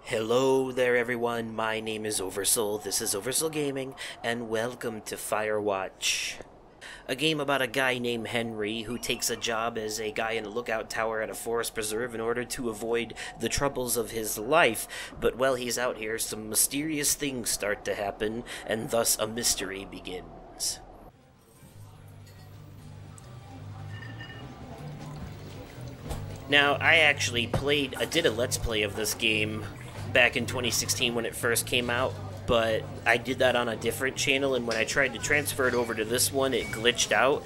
Hello there everyone, my name is Oversoul, this is Oversoul Gaming, and welcome to Firewatch. A game about a guy named Henry who takes a job as a guy in a lookout tower at a forest preserve in order to avoid the troubles of his life, but while he's out here some mysterious things start to happen, and thus a mystery begins. Now, I actually did a Let's Play of this game back in 2016 when it first came out, but I did that on a different channel, and when I tried to transfer it over to this one, it glitched out,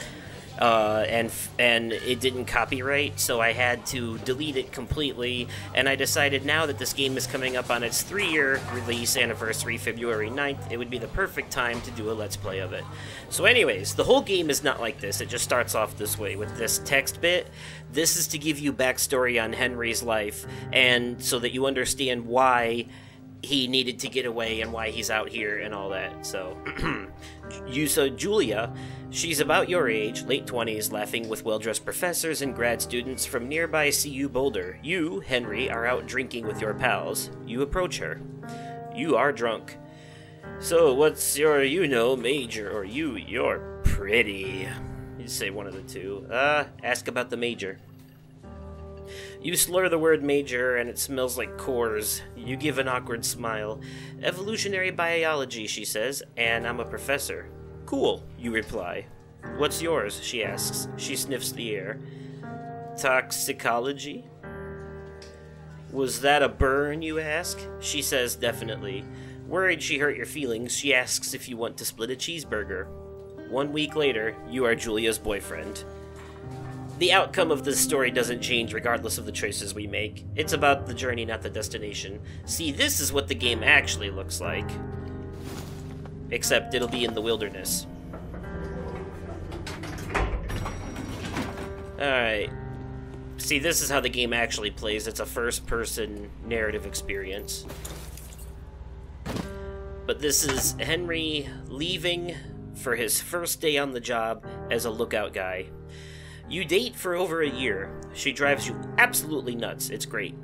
and it didn't copyright, so I had to delete it completely, and I decided now that this game is coming up on its 3-year release anniversary, February 9th, it would be the perfect time to do a Let's Play of it. So anyways, the whole game is not like this, it just starts off this way, with this text bit. This is to give you backstory on Henry's life, and so that you understand why he needed to get away and why he's out here and all that. So, Julia, she's about your age, late 20s, laughing with well-dressed professors and grad students from nearby CU Boulder. You, Henry, are out drinking with your pals. You approach her. You are drunk. So, what's your, major, or you're pretty. You say one of the two. Ask about the major. You slur the word major, and it smells like Coors. You give an awkward smile. Evolutionary biology, she says, and I'm a professor. Cool, you reply. What's yours, she asks. She sniffs the air. Toxicology? Was that a burn, you ask? She says definitely. Worried she hurt your feelings, she asks if you want to split a cheeseburger. 1 week later, you are Julia's boyfriend. The outcome of this story doesn't change regardless of the choices we make. It's about the journey, not the destination. See, this is what the game actually looks like. Except it'll be in the wilderness. Alright. See, this is how the game actually plays. It's a first-person narrative experience. But this is Henry leaving for his first day on the job as a lookout guy. You date for over a year. She drives you absolutely nuts. It's great.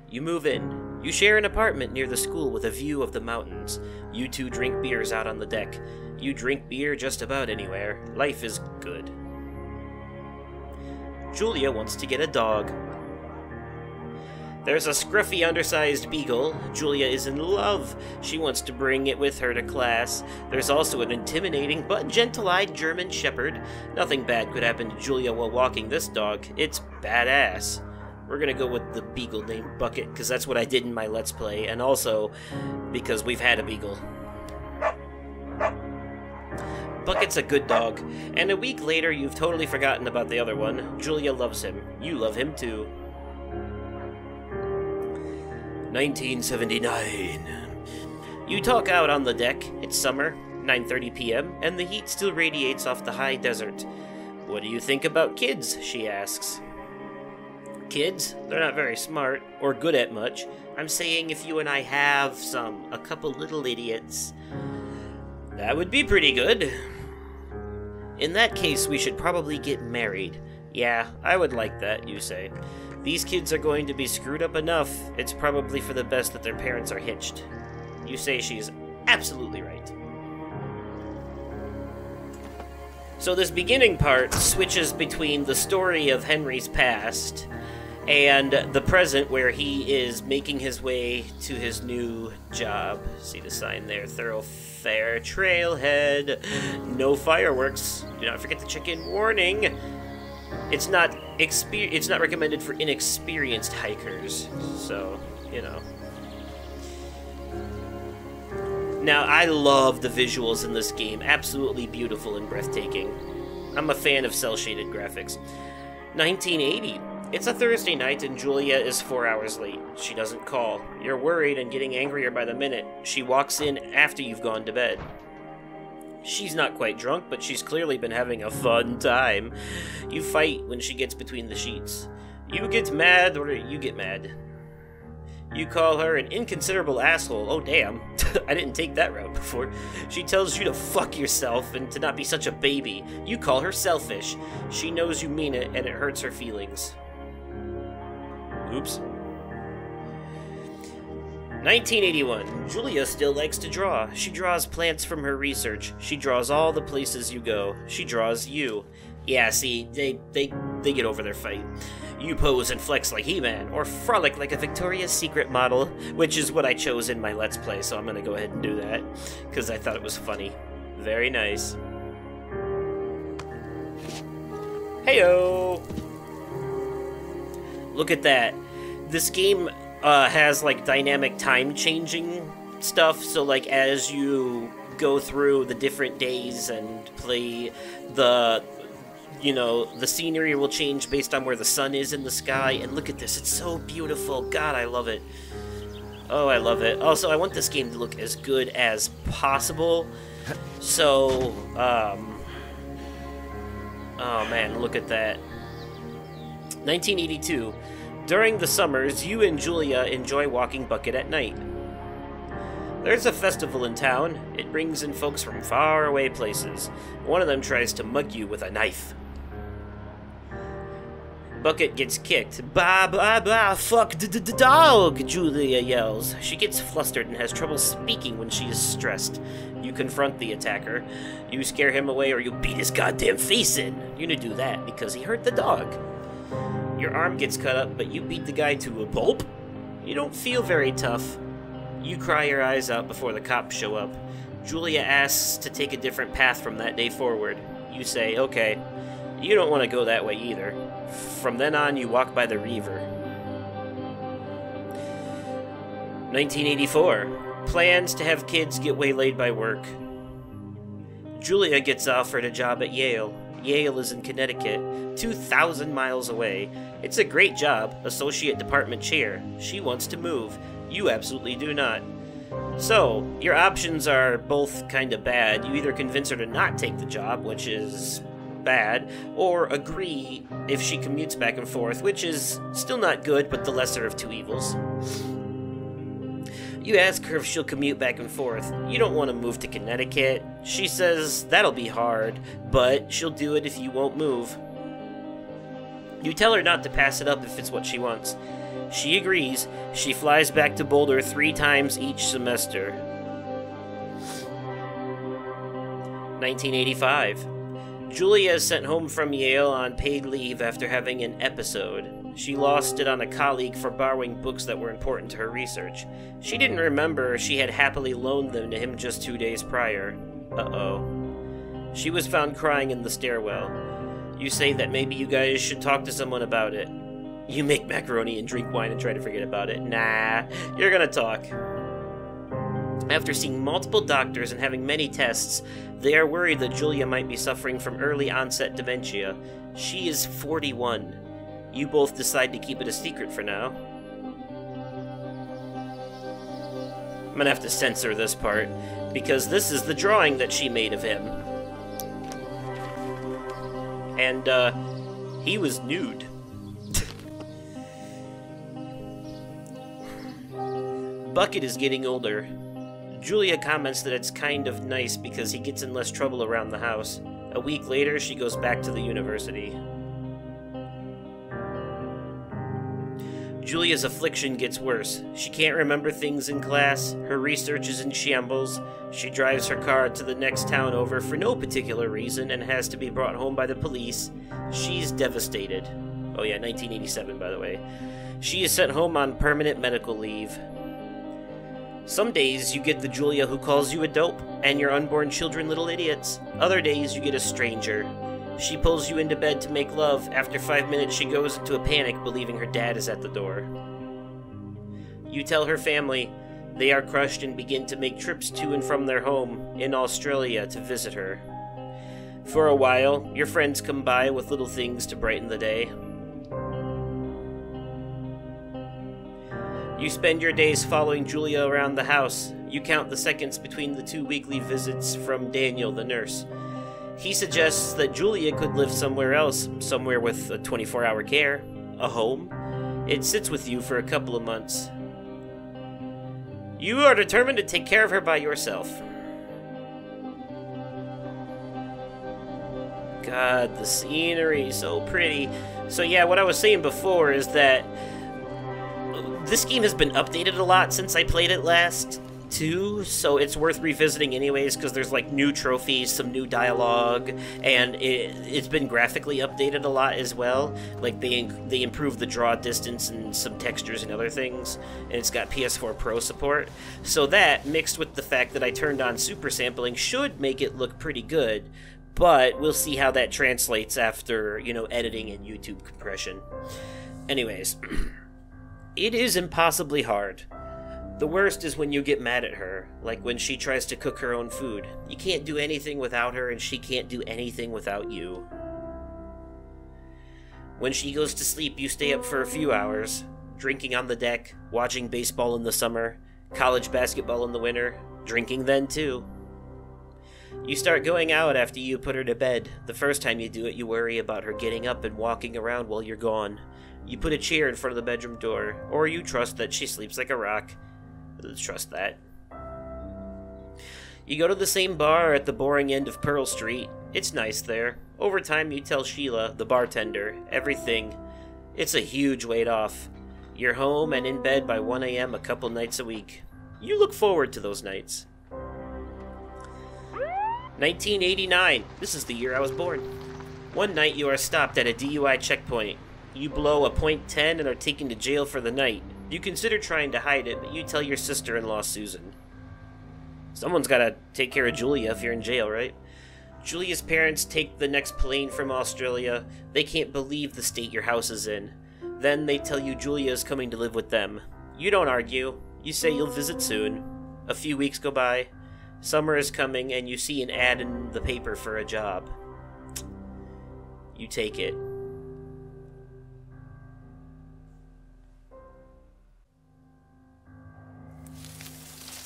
You move in. You share an apartment near the school with a view of the mountains. You two drink beers out on the deck. You drink beer just about anywhere. Life is good. Julia wants to get a dog. There's a scruffy, undersized beagle. Julia is in love. She wants to bring it with her to class. There's also an intimidating but gentle-eyed German shepherd. Nothing bad could happen to Julia while walking this dog. It's badass. We're gonna go with the beagle named Bucket, because that's what I did in my Let's Play, and also because we've had a beagle. Bucket's a good dog, and a week later you've totally forgotten about the other one. Julia loves him. You love him too. 1979. You talk out on the deck. It's summer, 9:30 p.m., and the heat still radiates off the high desert. What do you think about kids? She asks. Kids? They're not very smart, or good at much. I'm saying if you and I have a couple little idiots. That would be pretty good. In that case, we should probably get married. Yeah, I would like that, you say. These kids are going to be screwed up enough. It's probably for the best that their parents are hitched. You say she's absolutely right. So this beginning part switches between the story of Henry's past and the present, where he is making his way to his new job. See the sign there, thoroughfare trailhead. No fireworks. Do not forget to check in. Warning. It's not recommended for inexperienced hikers, so, you know. Now, I love the visuals in this game. Absolutely beautiful and breathtaking. I'm a fan of cel-shaded graphics. 1980. It's a Thursday night and Julia is 4 hours late. She doesn't call. You're worried and getting angrier by the minute. She walks in after you've gone to bed. She's not quite drunk, but she's clearly been having a fun time. You fight when she gets between the sheets. You get mad, or you get mad. You call her an inconsiderable asshole. Oh, damn. I didn't take that route before. She tells you to fuck yourself and to not be such a baby. You call her selfish. She knows you mean it, and it hurts her feelings. Oops. 1981. Julia still likes to draw. She draws plants from her research. She draws all the places you go. She draws you. Yeah, see, they get over their fight. You pose and flex like He-Man, or frolic like a Victoria's Secret model, which is what I chose in my Let's Play, so I'm gonna go ahead and do that, because I thought it was funny. Very nice. Heyo! Look at that. This game has, like, dynamic time-changing stuff, so, like, as you go through the different days and play the... You know, the scenery will change based on where the sun is in the sky, and look at this, it's so beautiful. God, I love it. Oh, I love it. Also, I want this game to look as good as possible, so, oh man, look at that. 1982. During the summers, you and Julia enjoy walking Bucket at night. There's a festival in town. It brings in folks from far away places. One of them tries to mug you with a knife. Bucket gets kicked. Bah, bah, bah, fuck the dog, Julia yells. She gets flustered and has trouble speaking when she is stressed. You confront the attacker. You scare him away or you beat his goddamn face in. You're gonna do that because he hurt the dog. Your arm gets cut up, but you beat the guy to a pulp. You don't feel very tough. You cry your eyes out before the cops show up. Julia asks to take a different path from that day forward. You say, okay. You don't want to go that way either. From then on, you walk by the river. 1984. Plans to have kids get waylaid by work. Julia gets offered a job at Yale. Yale is in Connecticut, 2,000 miles away. It's a great job, associate department chair. She wants to move. You absolutely do not. So, your options are both kind of bad. You either convince her to not take the job, which is bad, or agree if she commutes back and forth, which is still not good, but the lesser of two evils. You ask her if she'll commute back and forth. You don't want to move to Connecticut. She says that'll be hard, but she'll do it if you won't move. You tell her not to pass it up if it's what she wants. She agrees. She flies back to Boulder 3 times each semester. 1985. Julia is sent home from Yale on paid leave after having an episode. She lost it on a colleague for borrowing books that were important to her research. She didn't remember she had happily loaned them to him just 2 days prior. Uh-oh. She was found crying in the stairwell. You say that maybe you guys should talk to someone about it. You make macaroni and drink wine and try to forget about it. Nah, you're gonna talk. After seeing multiple doctors and having many tests, they are worried that Julia might be suffering from early onset dementia. She is 41. You both decide to keep it a secret for now. I'm gonna have to censor this part, because this is the drawing that she made of him. And, he was nude. Bucket is getting older. Julia comments that it's kind of nice because he gets in less trouble around the house. A week later, she goes back to the university. Julia's affliction gets worse. She can't remember things in class, her research is in shambles, she drives her car to the next town over for no particular reason and has to be brought home by the police. She's devastated. Oh yeah, 1987, by the way. She is sent home on permanent medical leave. Some days you get the Julia who calls you a dope, and your unborn children little idiots. Other days you get a stranger. She pulls you into bed to make love. After 5 minutes she goes into a panic, believing her dad is at the door. You tell her family. They are crushed and begin to make trips to and from their home in Australia to visit her. For a while, your friends come by with little things to brighten the day. You spend your days following Julia around the house. You count the seconds between the 2 weekly visits from Daniel, the nurse. He suggests that Julia could live somewhere else, somewhere with a 24-hour care, a home. It sits with you for a couple of months. You are determined to take care of her by yourself. God, the scenery, so pretty. So yeah, what I was saying before is that This game has been updated a lot since I played it last, too, so it's worth revisiting anyways, because there's, like, new trophies, some new dialogue, and it's been graphically updated a lot as well. Like, they improved the draw distance and some textures and other things, and it's got PS4 Pro support. So that, mixed with the fact that I turned on super sampling, should make it look pretty good, but we'll see how that translates after, you know, editing and YouTube compression. Anyways, it is impossibly hard. The worst is when you get mad at her, like when she tries to cook her own food. You can't do anything without her, and she can't do anything without you. When she goes to sleep, you stay up for a few hours, drinking on the deck, watching baseball in the summer, college basketball in the winter, drinking then too. You start going out after you put her to bed. The first time you do it, you worry about her getting up and walking around while you're gone. You put a chair in front of the bedroom door, or you trust that she sleeps like a rock. Trust that. You go to the same bar at the boring end of Pearl Street. It's nice there. Over time, you tell Sheila, the bartender, everything. It's a huge weight off. You're home and in bed by 1 a.m. a couple nights a week. You look forward to those nights. 1989. This is the year I was born. One night you are stopped at a DUI checkpoint. You blow a .10 and are taken to jail for the night. You consider trying to hide it, but you tell your sister-in-law, Susan. Someone's gotta take care of Julia if you're in jail, right? Julia's parents take the next plane from Australia. They can't believe the state your house is in. Then they tell you Julia is coming to live with them. You don't argue. You say you'll visit soon. A few weeks go by. Summer is coming, and you see an ad in the paper for a job. You take it.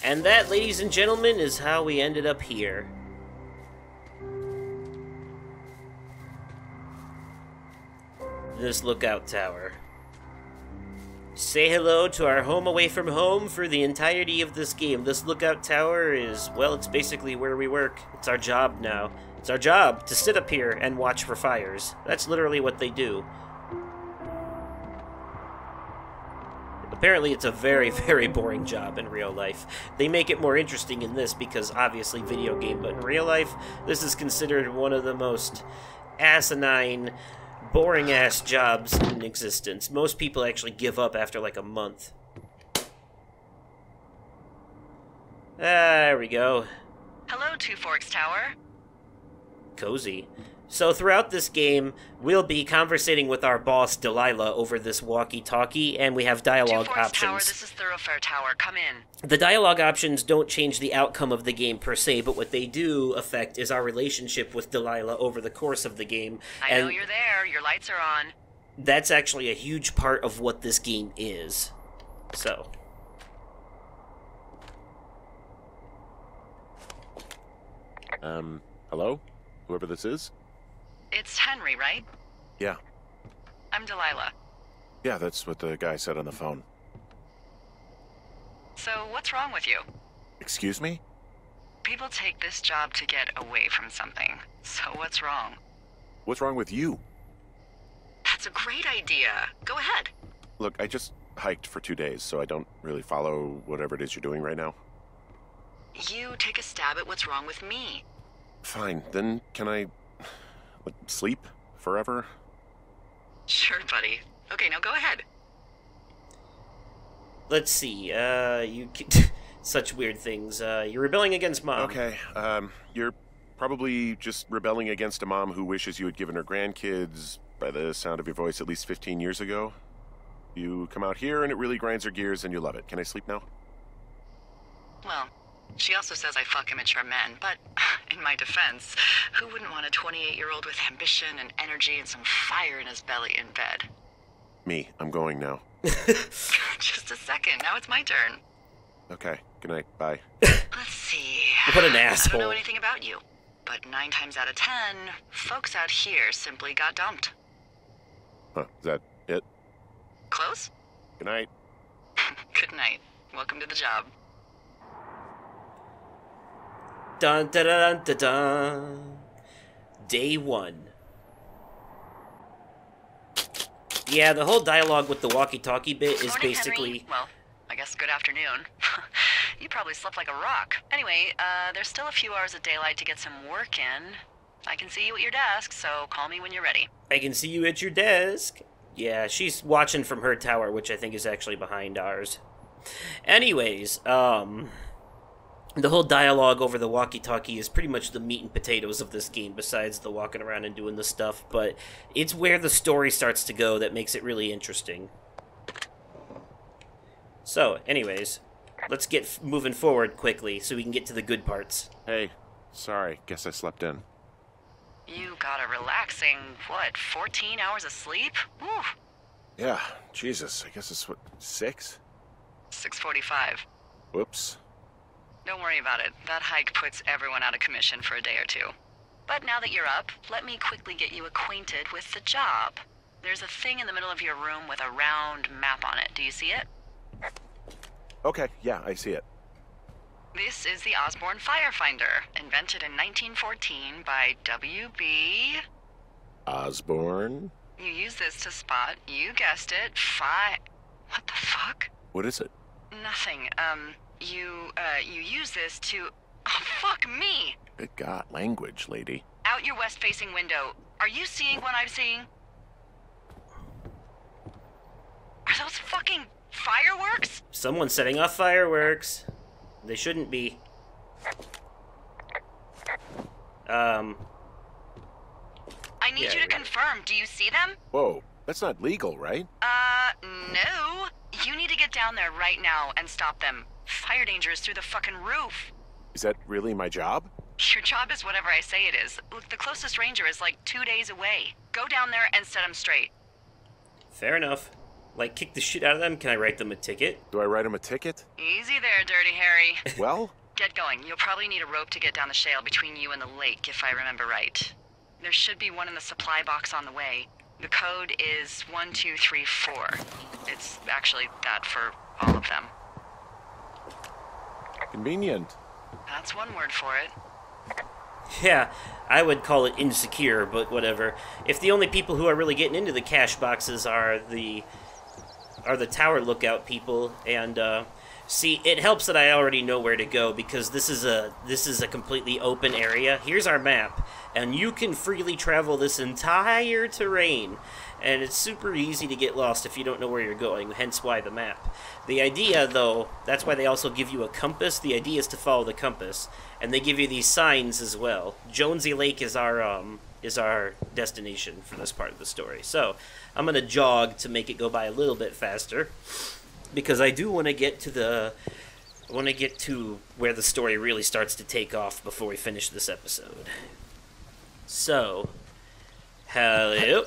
And that, ladies and gentlemen, is how we ended up here. This lookout tower. Say hello to our home away from home for the entirety of this game. This lookout tower is, well, it's basically where we work. It's our job now. It's our job to sit up here and watch for fires. That's literally what they do. Apparently it's a very, very boring job in real life. They make it more interesting in this because obviously video game, but in real life, this is considered one of the most asinine, boring-ass jobs in existence. Most people actually give up after like a month. There we go. Hello, Two Forks Tower. Cozy. So throughout this game, we'll be conversating with our boss, Delilah, over this walkie-talkie, and we have dialogue Two Forks options. Tower, this is Thoroughfare Tower. Come in. The dialogue options don't change the outcome of the game per se, but what they do affect is our relationship with Delilah over the course of the game. I know you're there. Your lights are on. That's actually a huge part of what this game is. So. Hello? Whoever this is? It's Henry, right? Yeah. I'm Delilah. Yeah, that's what the guy said on the phone. So, what's wrong with you? Excuse me? People take this job to get away from something. So, what's wrong? What's wrong with you? That's a great idea. Go ahead. Look, I just hiked for 2 days, so I don't really follow whatever it is you're doing right now. You take a stab at what's wrong with me. Fine, then can I, like, sleep forever? Sure, buddy. Okay, now go ahead. Let's see, such weird things. You're rebelling against Mom. Okay, you're probably just rebelling against a mom who wishes you had given her grandkids, by the sound of your voice, at least 15 years ago. You come out here and it really grinds her gears and you love it. Can I sleep now? Well, she also says I fuck immature men, but in my defense, who wouldn't want a 28-year-old with ambition and energy and some fire in his belly in bed? Me. I'm going now. Just a second. Now it's my turn. Okay. Good night. Bye. Let's see. What an I asshole. don't know anything about you, but 9 times out of 10, folks out here simply got dumped. Huh. Is that it? Close? Good night. Good night. Welcome to the job. Dun dun dun dun dun. Day 1. Yeah, the whole dialogue with the walkie-talkie bit is Morning, basically... Henry. Well, I guess good afternoon. You probably slept like a rock. Anyway, there's still a few hours of daylight to get some work in. I can see you at your desk, so call me when you're ready. I can see you at your desk. Yeah, she's watching from her tower, which I think is actually behind ours. Anyways, the whole dialogue over the walkie-talkie is pretty much the meat and potatoes of this game, besides the walking around and doing the stuff, but it's where the story starts to go that makes it really interesting. So, anyways, let's get moving forward quickly so we can get to the good parts. Hey, sorry, guess I slept in. You got a relaxing, 14 hours of sleep? Woo! Yeah, Jesus, I guess it's 6? 6:45. Whoops. Don't worry about it. That hike puts everyone out of commission for a day or two. But now that you're up, let me quickly get you acquainted with the job. There's a thing in the middle of your room with a round map on it. Do you see it? Okay, yeah, I see it. This is the Osborne Firefinder, invented in 1914 by W.B. Osborne? You use this to spot, you guessed it, What the fuck? What is it? Nothing. You use this to... Oh, fuck me! Good God, language, lady. Out your west-facing window. Are you seeing what I'm seeing? Are those fucking fireworks? Someone's setting off fireworks. They shouldn't be. I need Yeah, you to confirm. Do you see them? Whoa, that's not legal, right? No. You need to get down there right now and stop them. Fire danger is through the fucking roof. Is that really my job? Your job is whatever I say it is. Look, the closest ranger is like 2 days away. Go down there and set them straight. Fair enough. Like, kick the shit out of them? Can I write them a ticket? Do I write him a ticket? Easy there, Dirty Harry. Well? Get going. You'll probably need a rope to get down the shale between you and the lake, if I remember right. There should be one in the supply box on the way. The code is 1234. It's actually that for all of them. Convenient. That's one word for it. Yeah, I would call it insecure, but whatever. If the only people who are really getting into the cash boxes are the tower lookout people, and see, it helps that I already know where to go because this is a completely open area. Here's our map, and you can freely travel this entire terrain, and it's super easy to get lost if you don't know where you're going, hence why the map. The idea, though, that's why they also give you a compass. The idea is to follow the compass, and they give you these signs as well. Jonesy Lake is our destination for this part of the story. So I'm gonna jog to make it go by a little bit faster because I do want to get to where the story really starts to take off before we finish this episode. So, hello.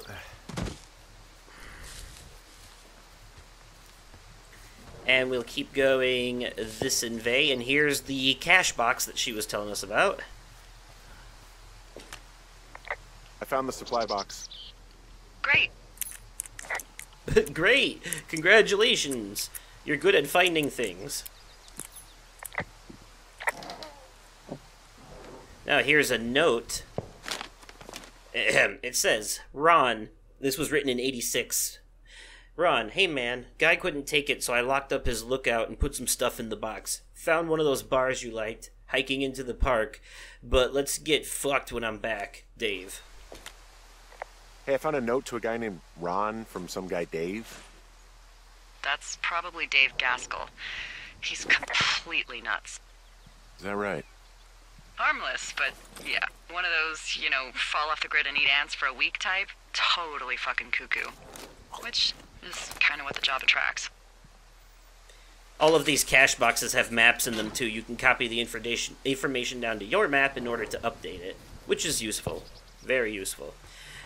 And we'll keep going this way, and here's the cash box that she was telling us about. I found the supply box. Great. Great! Congratulations! You're good at finding things. Now here's a note. It says, Ron, this was written in 86. Ron, hey man, guy couldn't take it, so I locked up his lookout and put some stuff in the box. Found one of those bars you liked, hiking into the park, but let's get fucked when I'm back, Dave. Hey, I found a note to a guy named Ron from some guy Dave. That's probably Dave Gaskell. He's completely nuts. Is that right? Harmless, but yeah, one of those, fall off the grid and eat ants for a week type. Totally fucking cuckoo. Which is kind of what the job attracts. All of these cache boxes have maps in them too. You can copy the information down to your map in order to update it, which is useful. Very useful.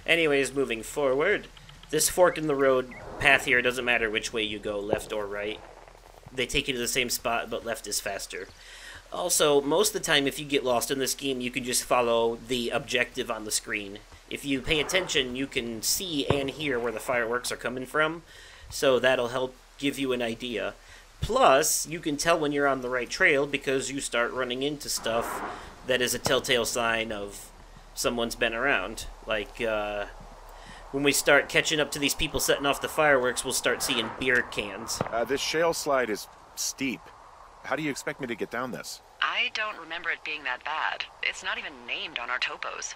Anyways, moving forward, this fork in the road path here doesn't matter which way you go, left or right. They take you to the same spot, but left is faster. Also, most of the time if you get lost in this game, you can just follow the objective on the screen. If you pay attention, you can see and hear where the fireworks are coming from, so that'll help give you an idea. Plus, you can tell when you're on the right trail because you start running into stuff that is a telltale sign of someone's been around. Like, When we start catching up to these people setting off the fireworks, we'll start seeing beer cans. This shale slide is steep. How do you expect me to get down this? I don't remember it being that bad. It's not even named on our topos.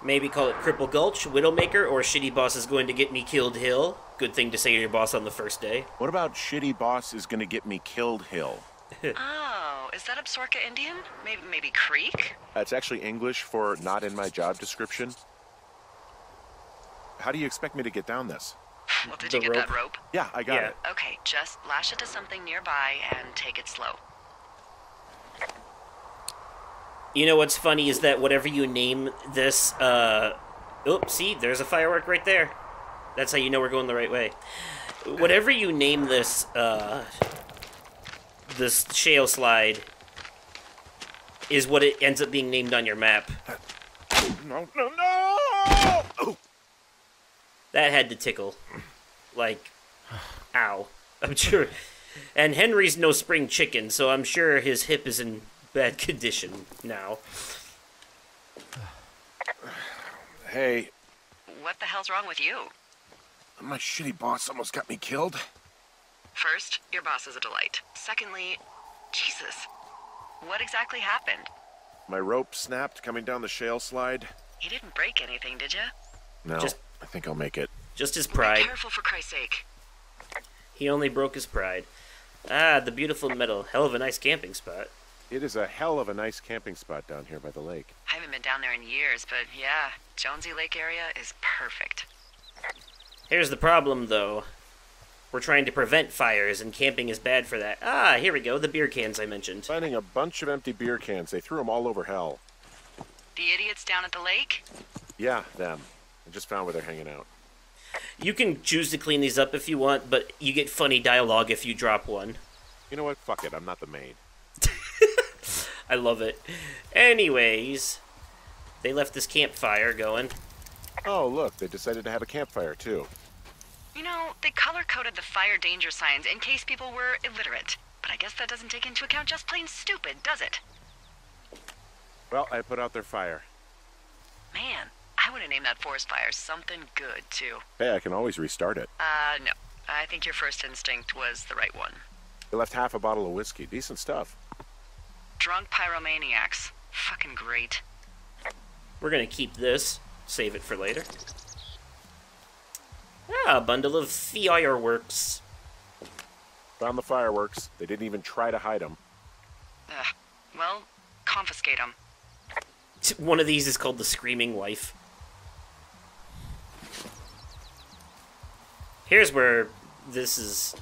Maybe call it Cripple Gulch, Widowmaker, or Shitty Boss is going to get me killed Hill. Good thing to say to your boss on the first day. What about Shitty Boss is gonna get me killed Hill? Oh, is that Absorka Indian? Maybe Creek? It's actually English for not in my job description. How do you expect me to get down this? Well, did you get that rope? Yeah, I got it. Okay, just lash it to something nearby and take it slow. You know what's funny is that whatever you name this, see, there's a firework right there. That's how you know we're going the right way. Whatever you name this, this shale slide is what it ends up being named on your map. No! Oh. That had to tickle. Like, ow. I'm sure. And Henry's no spring chicken, so I'm sure his hip is in bad condition now. Hey. What the hell's wrong with you? My shitty boss almost got me killed. First, your boss is a delight. Secondly, Jesus. What exactly happened? My rope snapped coming down the shale slide. You didn't break anything, did you? No, I think I'll make it. Just his pride. Be careful, for Christ's sake. He only broke his pride. Ah, the beautiful metal. Hell of a nice camping spot. It is a hell of a nice camping spot down here by the lake. I haven't been down there in years, but yeah, Jonesy Lake area is perfect. Here's the problem, though. We're trying to prevent fires, and camping is bad for that. Ah, here we go, the beer cans I mentioned. Finding a bunch of empty beer cans. They threw them all over hell. The idiots down at the lake? Yeah, them. I just found where they're hanging out. You can choose to clean these up if you want, but you get funny dialogue if you drop one. You know what? Fuck it. I'm not the maid. I love it. Anyways, they left this campfire going. Oh, look. They decided to have a campfire, too. You know, they color-coded the fire danger signs in case people were illiterate. But I guess that doesn't take into account just plain stupid, does it? Well, I put out their fire. Man, I would have named that forest fire something good, too. Hey, I can always restart it. No. I think your first instinct was the right one. They left half a bottle of whiskey. Decent stuff. Drunk pyromaniacs. Fucking great. We're gonna keep this. Save it for later. Ah, a bundle of fireworks. Found the fireworks. They didn't even try to hide them. Well, confiscate them. One of these is called the Screaming Wife. Here's where this is...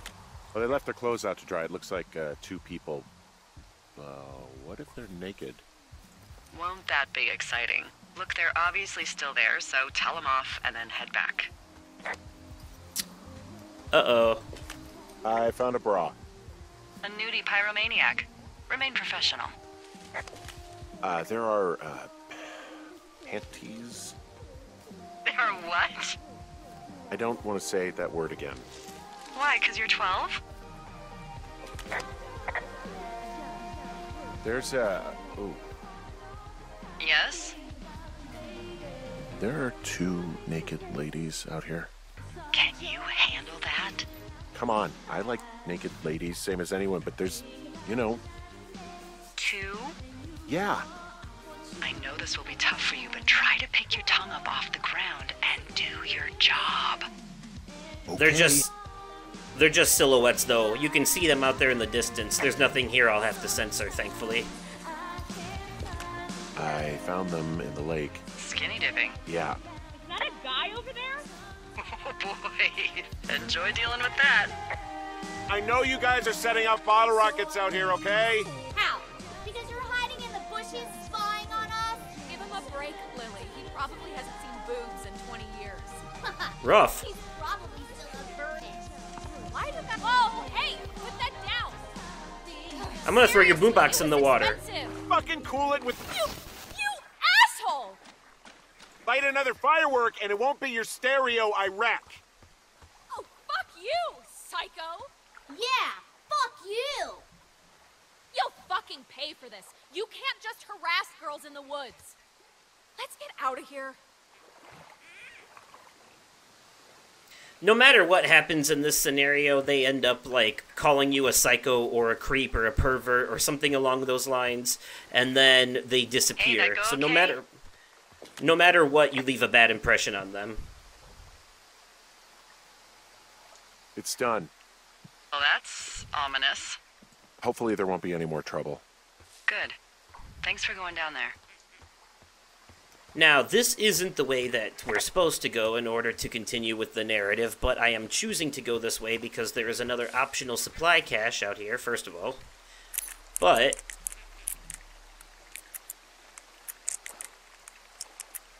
Well, they left their clothes out to dry. It looks like two people. What if they're naked? Won't that be exciting? Look, they're obviously still there, so tell them off and then head back. Uh-oh. I found a bra. A nudie pyromaniac. Remain professional. There are, panties? There are what? I don't want to say that word again. Why, 'cause you're 12? There's a... Ooh. Yes? There are two naked ladies out here. Can you handle that? Come on. I like naked ladies, same as anyone, but there's, you know... Two? Yeah. I know this will be tough for you, but try to pick your tongue up off the ground and do your job. Okay. They're just silhouettes, though. You can see them out there in the distance. There's nothing here I'll have to censor, thankfully. I found them in the lake. Skinny dipping. Yeah. Is that a guy over there? Oh boy. Enjoy dealing with that. I know you guys are setting up bottle rockets out here, okay? How? Because you're hiding in the bushes spying on us? Give him a break, Lily. He probably hasn't seen boobs in 20 years. Rough. He's probably still a virgin. Why did that... Whoa, hey, put that down. I'm gonna throw your boombox Seriously, in the it was water. expensive. Fucking cool it with... You asshole! Light another firework and it won't be your stereo I wreck. Oh, fuck you, psycho! Yeah, fuck you! You'll fucking pay for this. You can't just harass girls in the woods. Let's get out of here. no matter what happens in this scenario, they end up, like, calling you a psycho or a creep or a pervert or something along those lines, and then they disappear. Hey, that go so okay? no matter what, you leave a bad impression on them. It's done. Well, that's ominous. Hopefully there won't be any more trouble. Good. Thanks for going down there. Now, this isn't the way that we're supposed to go in order to continue with the narrative, but I am choosing to go this way because there is another optional supply cache out here, first of all. But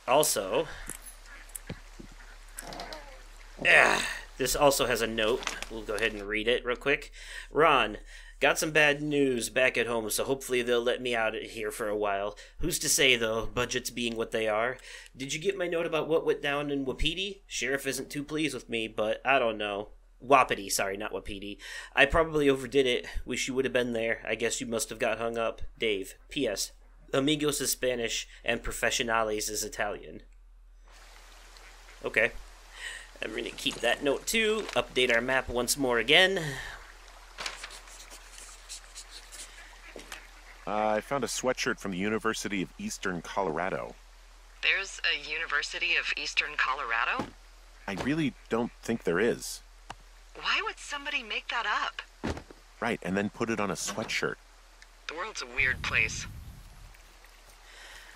also, this also has a note. We'll go ahead and read it real quick. Ron, got some bad news back at home, so hopefully they'll let me out of here for a while. Who's to say, though, budgets being what they are? Did you get my note about what went down in Wapiti? Sheriff isn't too pleased with me, but I don't know. Wapiti, sorry, not Wapiti. I probably overdid it. Wish you would have been there. I guess you must have got hung up. Dave. P.S. Amigos is Spanish, and Professionales is Italian. Okay. I'm going to keep that note, too. Update our map once more again. I found a sweatshirt from the University of Eastern Colorado. There's a University of Eastern Colorado? I really don't think there is. Why would somebody make that up? Right, and then put it on a sweatshirt. The world's a weird place.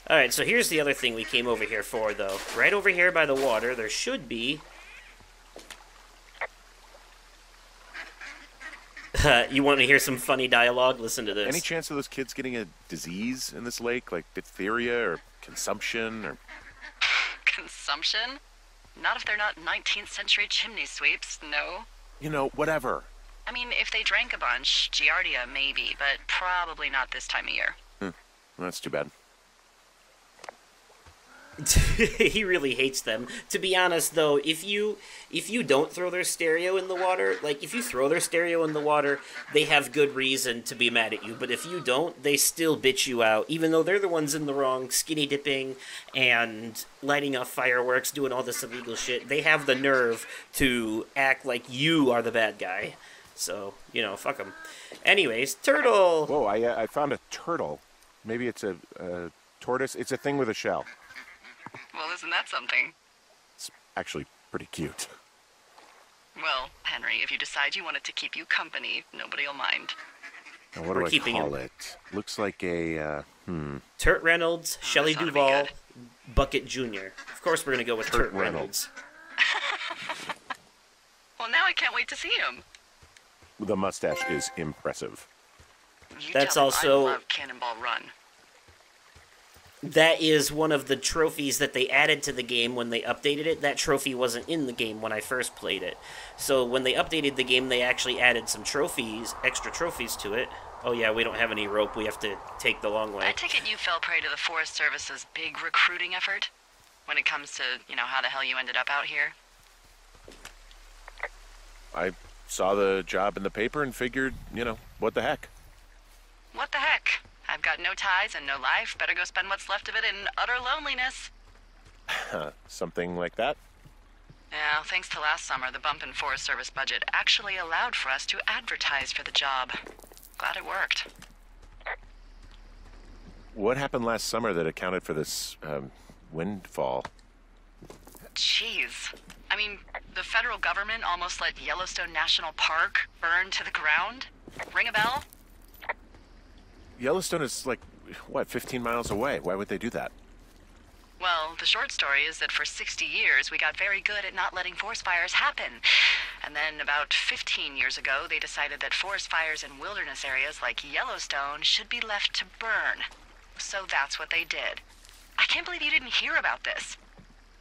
Alright, so here's the other thing we came over here for, though. Right over here by the water, there should be... you want to hear some funny dialogue? Listen to this. Any chance of those kids getting a disease in this lake, like diphtheria or consumption or... Consumption? Not if they're not 19th century chimney sweeps, no. You know, whatever. I mean, if they drank a bunch, Giardia maybe, but probably not this time of year. Well, that's too bad. He really hates them. To be honest, though, if you don't throw their stereo in the water, like, if you throw their stereo in the water, they have good reason to be mad at you. But if you don't, they still bitch you out, even though they're the ones in the wrong, skinny dipping and lighting off fireworks, doing all this illegal shit. They have the nerve to act like you are the bad guy. So, you know, fuck them. Anyways, turtle! Whoa, I found a turtle. Maybe it's a tortoise. It's a thing with a shell. Well, isn't that something? It's actually pretty cute. Well, Henry, if you decide you want it to keep you company, nobody'll mind. Now, what We're do I keeping call him. it? Looks like a, Turt Reynolds, Shelley this ought to be Duvall, good. Bucket Jr. Of course we're going to go with Turt Reynolds. Well, now I can't wait to see him. The mustache is impressive. You That's tell him also- I love Cannonball Run. That is one of the trophies that they added to the game when they updated it. That trophy wasn't in the game when I first played it. So when they updated the game, they actually added some trophies, extra trophies to it. Oh yeah, we don't have any rope. We have to take the long way. I take it you fell prey to the Forest Service's big recruiting effort? When it comes to, you know, how the hell you ended up out here? I saw the job in the paper and figured, you know, what the heck. What the heck? I've got no ties and no life. Better go spend what's left of it in utter loneliness. Something like that. Yeah, thanks to last summer, the bump in Forest Service budget actually allowed for us to advertise for the job. Glad it worked. What happened last summer that accounted for this, windfall? Jeez. I mean, the federal government almost let Yellowstone National Park burn to the ground? Ring a bell? Yellowstone is like, what, 15 miles away? Why would they do that? Well, the short story is that for 60 years, we got very good at not letting forest fires happen. And then about 15 years ago, they decided that forest fires in wilderness areas like Yellowstone should be left to burn. So that's what they did. I can't believe you didn't hear about this.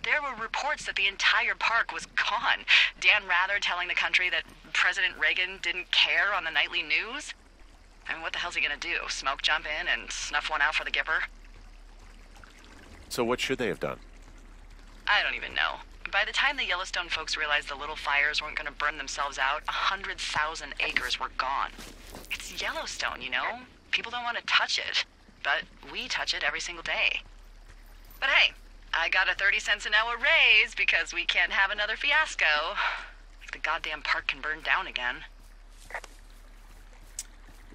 There were reports that the entire park was gone. Dan Rather telling the country that President Reagan didn't care on the nightly news. I mean, what the hell's he gonna do? Smoke jump in and snuff one out for the Gipper? So what should they have done? I don't even know. By the time the Yellowstone folks realized the little fires weren't gonna burn themselves out, 100,000 acres were gone. It's Yellowstone, you know? People don't want to touch it. But we touch it every single day. But hey, I got a 30 cents an hour raise because we can't have another fiasco. the goddamn park can burn down again.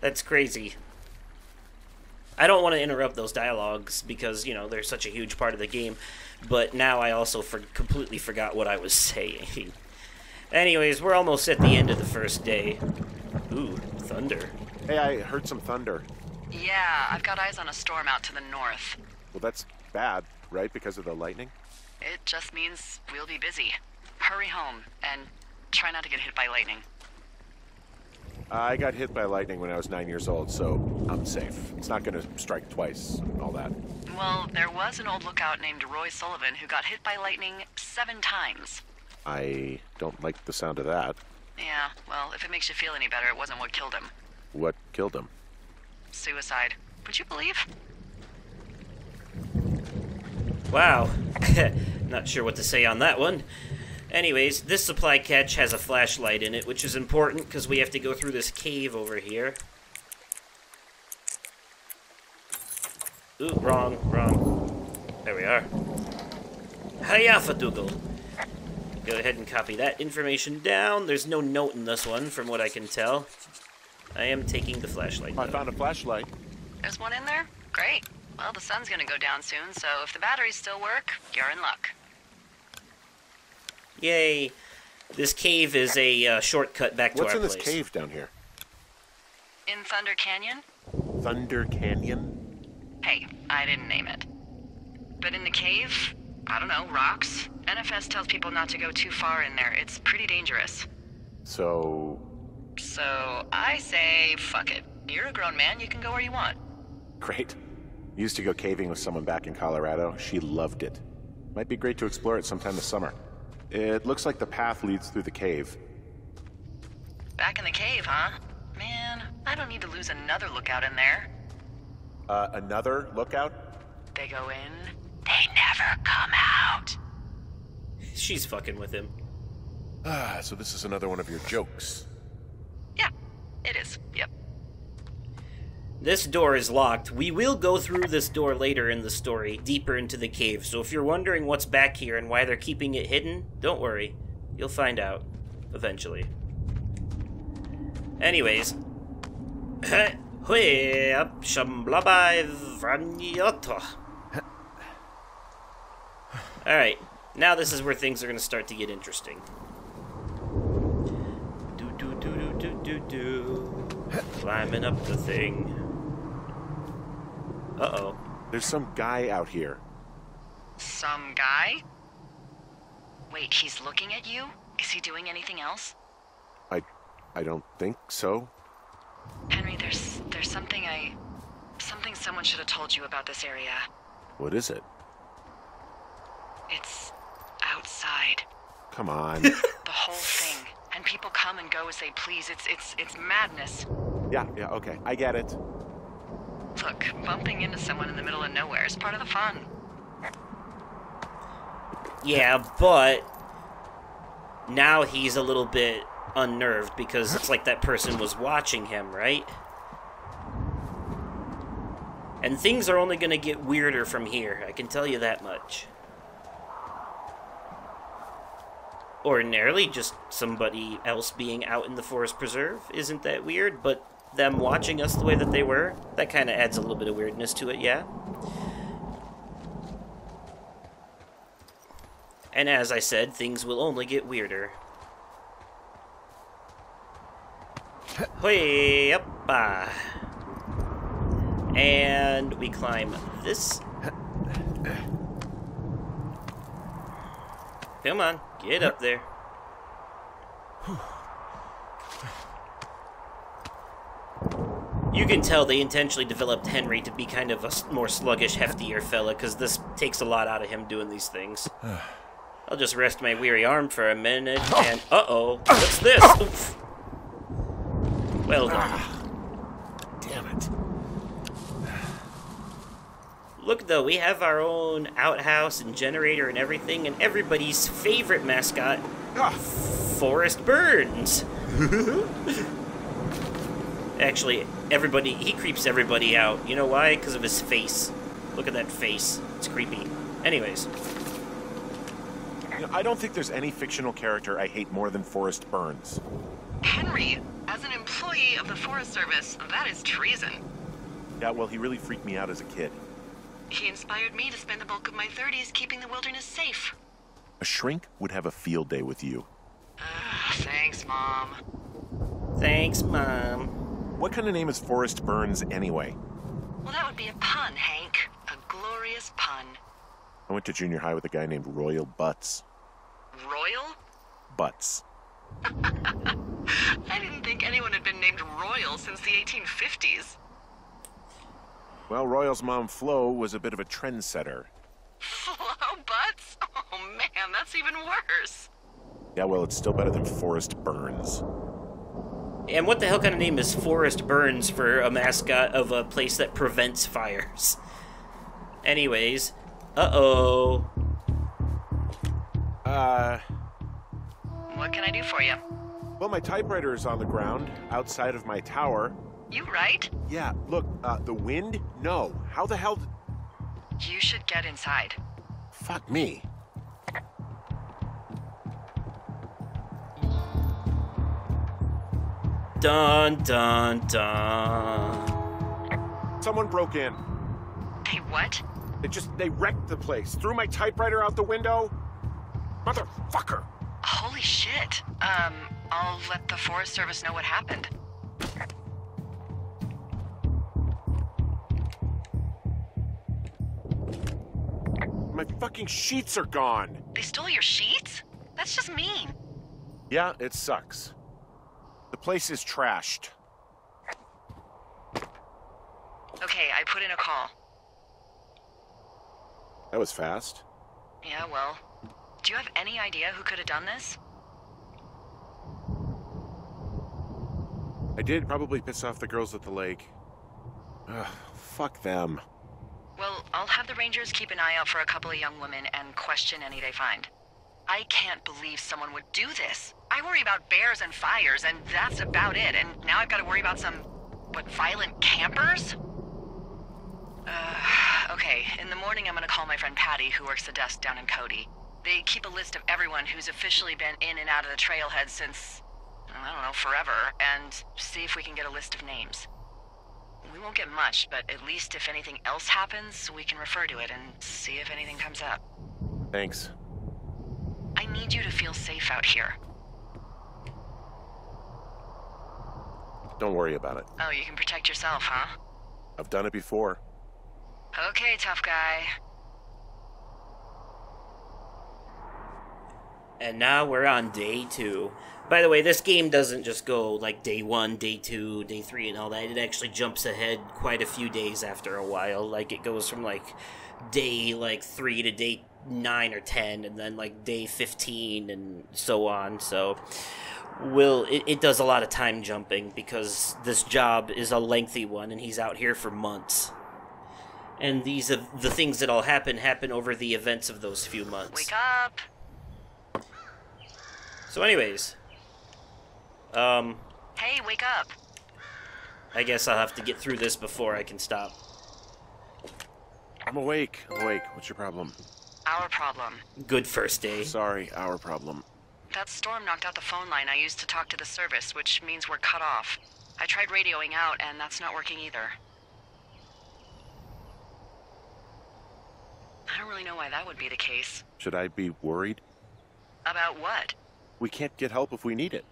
That's crazy. I don't want to interrupt those dialogues because, you know, they're such a huge part of the game, but now I also completely forgot what I was saying. Anyways, we're almost at the end of the first day. Ooh, thunder. Hey, I heard some thunder. Yeah, I've got eyes on a storm out to the north. Well, that's bad, right? Because of the lightning? It just means we'll be busy. Hurry home, and try not to get hit by lightning. I got hit by lightning when I was 9 years old, so I'm safe. It's not going to strike twice and all that. Well, there was an old lookout named Roy Sullivan who got hit by lightning 7 times. I don't like the sound of that. Yeah, well, if it makes you feel any better, it wasn't what killed him. What killed him? Suicide. Would you believe? Wow. Not sure what to say on that one. Anyways, this supply catch has a flashlight in it, which is important because we have to go through this cave over here. Ooh, wrong. There we are. Hiya, Fadoogle. Go ahead and copy that information down. There's no note in this one, from what I can tell. I am taking the flashlight. I found a flashlight. There's one in there? Great. Well, the sun's gonna go down soon, so if the batteries still work, you're in luck. Yay. This cave is a shortcut back to our place. What's in this cave down here? In Thunder Canyon? Thunder Canyon? Hey, I didn't name it. But in the cave, I don't know, rocks. NFS tells people not to go too far in there. It's pretty dangerous. So I say, fuck it. You're a grown man, you can go where you want. great. Used to go caving with someone back in Colorado. She loved it. Might be great to explore it sometime this summer. It looks like the path leads through the cave. Back in the cave, huh? Man, I don't need to lose another lookout in there. Another lookout? They go in, they never come out. She's fucking with him. Ah, so this is another one of your jokes. Yeah, it is. Yep. This door is locked. We will go through this door later in the story, deeper into the cave. So if you're wondering what's back here and why they're keeping it hidden, don't worry. You'll find out. Eventually. Anyways. Alright. Now this is where things are going to start to get interesting. Climbing up the thing. Uh-oh. There's some guy out here. Some guy? Wait, he's looking at you? Is he doing anything else? I don't think so. Henry, there's something someone should have told you about this area. What is it? It's outside. Come on. The whole thing. And people come and go as they please. It's madness. Yeah, okay. I get it. Look, bumping into someone in the middle of nowhere is part of the fun. Yeah, but now he's a little bit unnerved because it's like that person was watching him, right? And things are only going to get weirder from here, I can tell you that much. Ordinarily, just somebody else being out in the forest preserve isn't that weird, but them watching us the way that they were, that kind of adds a little bit of weirdness to it, yeah? And as I said, things will only get weirder. Way up, and we climb this. Come on, get up there. You can tell they intentionally developed Henry to be kind of a more sluggish, heftier fella, because this takes a lot out of him doing these things. I'll just rest my weary arm for a minute, and uh-oh, what's this? Oof. Well done. Damn it. Look, though, we have our own outhouse and generator and everything, and everybody's favorite mascot, Forrest Burns. Actually, he creeps everybody out. You know why? Because of his face. Look at that face. It's creepy. Anyways. You know, I don't think there's any fictional character I hate more than Forrest Burns. Henry, as an employee of the Forest Service, that is treason. Yeah, well, he really freaked me out as a kid. He inspired me to spend the bulk of my 30s keeping the wilderness safe. A shrink would have a field day with you. Thanks, Mom. Thanks, Mom. What kind of name is Forrest Burns anyway? Well, that would be a pun, Hank. A glorious pun. I went to junior high with a guy named Royal Butts. Royal? Butts. I didn't think anyone had been named Royal since the 1850s. Well, Royal's mom, Flo, was a bit of a trendsetter. Flo Butts? Oh man, that's even worse. Yeah, well, it's still better than Forrest Burns. And what the hell kind of name is Forrest Burns for a mascot of a place that prevents fires? Anyways, uh-oh. What can I do for you? Well, my typewriter is on the ground, outside of my tower. You right? Yeah, look, the wind? No. How the hell You should get inside. Fuck me. Dun, dun, dun. Someone broke in. Hey, what? They wrecked the place. Threw my typewriter out the window. Motherfucker. Holy shit. I'll let the Forest Service know what happened. My fucking sheets are gone. They stole your sheets? That's just mean. Yeah, it sucks. The place is trashed. Okay, I put in a call. That was fast. Yeah, well, do you have any idea who could have done this? I did probably piss off the girls at the lake. Ugh, fuck them. Well, I'll have the Rangers keep an eye out for a couple of young women and question any they find. I can't believe someone would do this. I worry about bears and fires, and that's about it. And now I've got to worry about some, violent campers? Okay, in the morning I'm gonna call my friend Patty, who works the desk down in Cody. They keep a list of everyone who's officially been in and out of the trailhead since, I don't know, forever, and see if we can get a list of names. We won't get much, but at least if anything else happens, we can refer to it and see if anything comes up. Thanks. I need you to feel safe out here. Don't worry about it. Oh, you can protect yourself, huh? I've done it before. Okay, tough guy. And now we're on day 2. By the way, this game doesn't just go like day 1, day 2, day 3, and all that. It actually jumps ahead quite a few days after a while. Like, it goes from like day 3 to day 9 or 10, and then like day 15 and so on. So it does a lot of time jumping because this job is a lengthy one and he's out here for months. And the things that all happen over the events of those few months. Wake up! So anyways, Hey, wake up! I guess I'll have to get through this before I can stop. I'm awake. What's your problem? Our problem. Good first day. Sorry, our problem. That storm knocked out the phone line I used to talk to the service, which means we're cut off. I tried radioing out, and that's not working either. I don't really know why that would be the case. Should I be worried? About what? We can't get help if we need it.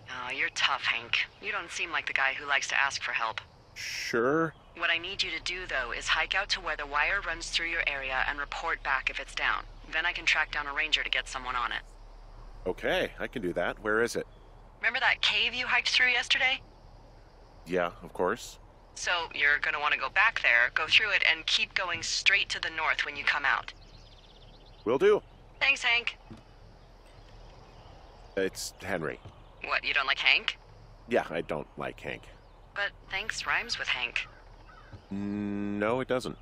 Oh, you're tough, Hank. You don't seem like the guy who likes to ask for help. Sure. What I need you to do, though, is hike out to where the wire runs through your area and report back if it's down. Then I can track down a ranger to get someone on it. Okay, I can do that. Where is it? Remember that cave you hiked through yesterday? Yeah, of course. So you're gonna want to go back there, go through it, and keep going straight to the north when you come out. Will do. Thanks, Hank. It's Henry. What, you don't like Hank? Yeah, I don't like Hank. But thanks rhymes with Hank. No, it doesn't.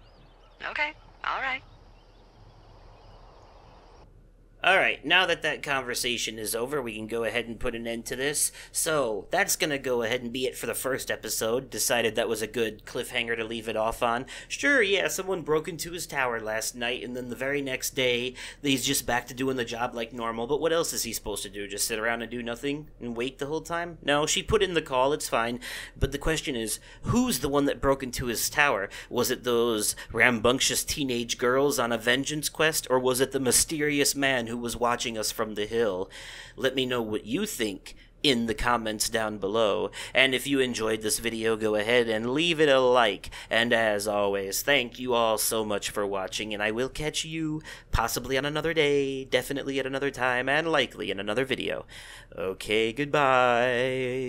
Okay, all right. Alright, now that that conversation is over, we can go ahead and put an end to this. So, that's gonna go ahead and be it for the first episode. Decided that was a good cliffhanger to leave it off on. Sure, yeah, someone broke into his tower last night, and then the very next day, he's just back to doing the job like normal. But what else is he supposed to do? Just sit around and do nothing? And wait the whole time? No, she put in the call, it's fine. But the question is, who's the one that broke into his tower? Was it those rambunctious teenage girls on a vengeance quest, or was it the mysterious man who was watching us from the hill? Let me know what you think in the comments down below. And if you enjoyed this video, go ahead and leave it a like. And as always, thank you all so much for watching, and I will catch you possibly on another day, definitely at another time, and likely in another video. Okay, goodbye.